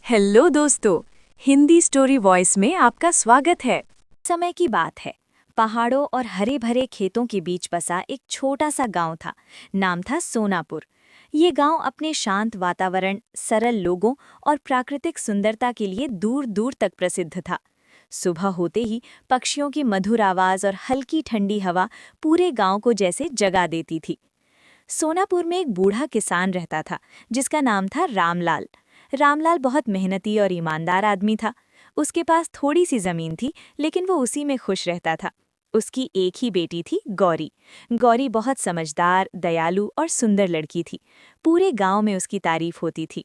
Hello दोस्तों, Hindi story voice में आपका स्वागत है। समय की बात है। पहाड़ों और हरे भरे खेतों के बीच बसा एक छोटा सा गांव था। नाम था सोनापुर। ये गांव अपने शांत वातावरण, सरल लोगों और प्राकृतिक सुंदरता के लिए दूर दूर तक प्रसिद्ध था। सुबह होते ही पक्षियों की मधुर आवाज और हल्की ठंडी हवा पूरे गांव को जैसे जगा देती थी। सोनापुर में एक बूढ़ा किसान रहता था, जिसका नाम था रामलाल। रामलाल बहुत मेहनती और ईमानदार आदमी था। उसके पास थोड़ी सी जमीन थी, लेकिन वो उसी में खुश रहता था। उसकी एक ही बेटी थी, गौरी। गौरी बहुत समझदार, दयालु और सुंदर लड़की थी। पूरे गांव में उसकी तारीफ होती थी।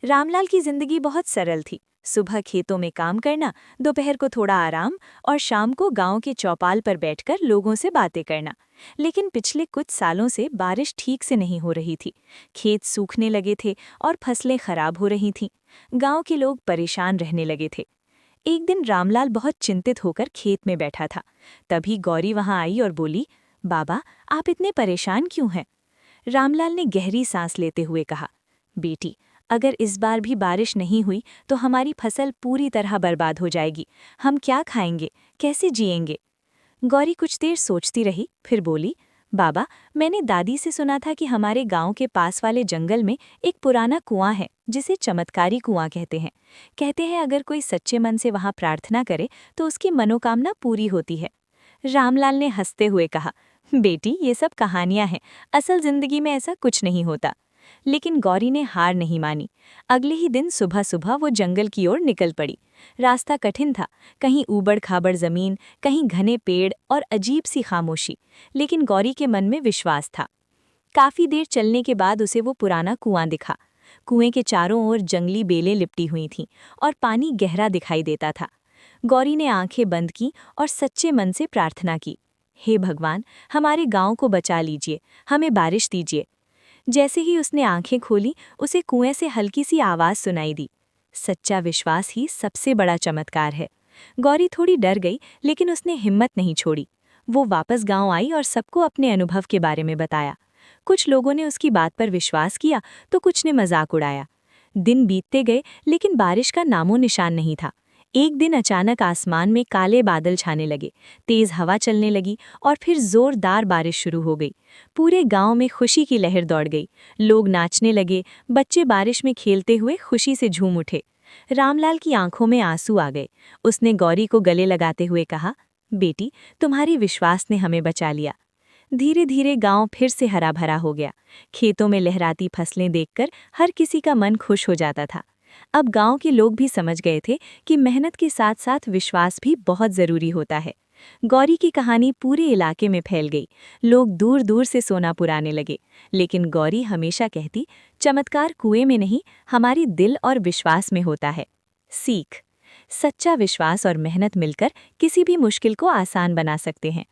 रामलाल की जिंदगी बहुत सरल थी। सुबह खेतों में काम करना, दोपहर को थोड़ा आराम और शाम को गांव के चौपाल पर बैठकर लोगों से बातें करना। लेकिन पिछले कुछ सालों से बारिश ठीक से नहीं हो रही थी। खेत सूखने लगे थे और फसलें खराब हो रही थीं। गांव के लोग परेशान रहने लगे थे। एक दिन रामलाल बहुत चिंतित होकर खेत में बैठा था। तभी गौरी वहां आई और बोली, बाबा, आप इतने परेशान क्यों हैं? रामलाल ने गहरी सांस लेते हुए कहा, बेटी, अगर इस बार भी बारिश नहीं हुई तो हमारी फसल पूरी तरह बर्बाद हो जाएगी। हम क्या खाएंगे, कैसे जिएंगे? गौरी कुछ देर सोचती रही, फिर बोली, बाबा, मैंने दादी से सुना था कि हमारे गांव के पास वाले जंगल में एक पुराना कुआं है, जिसे चमत्कारी कुआं कहते हैं। कहते हैं अगर कोई सच्चे मन से वहां प्रार्थना करे तो उसकी मनोकामना पूरी होती है। रामलाल ने हंसते हुए कहा, बेटी, ये सब कहानियां हैं। असल जिंदगी में ऐसा कुछ नहीं होता। लेकिन गौरी ने हार नहीं मानी। अगले ही दिन सुबह सुबह वो जंगल की ओर निकल पड़ी। रास्ता कठिन था, कहीं ऊबड़ खाबड़ जमीन, कहीं घने पेड़ और अजीब सी खामोशी। लेकिन गौरी के मन में विश्वास था। काफी देर चलने के बाद उसे वो पुराना कुआं दिखा। कुएं के चारों ओर जंगली बेलें लिपटी हुई थीं और पानी गहरा दिखाई देता था। गौरी ने आंखें बंद की और सच्चे मन से प्रार्थना की, हे भगवान, हमारे गांव को बचा लीजिए, हमें बारिश दीजिए। जैसे ही उसने आंखें खोली, उसे कुएं से हल्की सी आवाज सुनाई दी। सच्चा विश्वास ही सबसे बड़ा चमत्कार है। गौरी थोड़ी डर गई, लेकिन उसने हिम्मत नहीं छोड़ी। वो वापस गांव आई और सबको अपने अनुभव के बारे में बताया। कुछ लोगों ने उसकी बात पर विश्वास किया तो कुछ ने मजाक उड़ाया। दिन बीतते गए, लेकिन बारिश का नामो निशान नहीं था। एक दिन अचानक आसमान में काले बादल छाने लगे, तेज हवा चलने लगी और फिर जोरदार बारिश शुरू हो गई। पूरे गांव में खुशी की लहर दौड़ गई। लोग नाचने लगे, बच्चे बारिश में खेलते हुए खुशी से झूम उठे। रामलाल की आंखों में आंसू आ गए। उसने गौरी को गले लगाते हुए कहा, बेटी, तुम्हारी विश्वास ने हमें बचा लिया। धीरे धीरे गांव फिर से हरा भरा हो गया। खेतों में लहराती फसलें देखकर हर किसी का मन खुश हो जाता था। अब गांव के लोग भी समझ गए थे कि मेहनत के साथ साथ विश्वास भी बहुत जरूरी होता है। गौरी की कहानी पूरे इलाके में फैल गई। लोग दूर दूर से सोनापुर आने लगे। लेकिन गौरी हमेशा कहती, चमत्कार कुएं में नहीं, हमारी दिल और विश्वास में होता है। सीख: सच्चा विश्वास और मेहनत मिलकर किसी भी मुश्किल को आसान बना सकते हैं।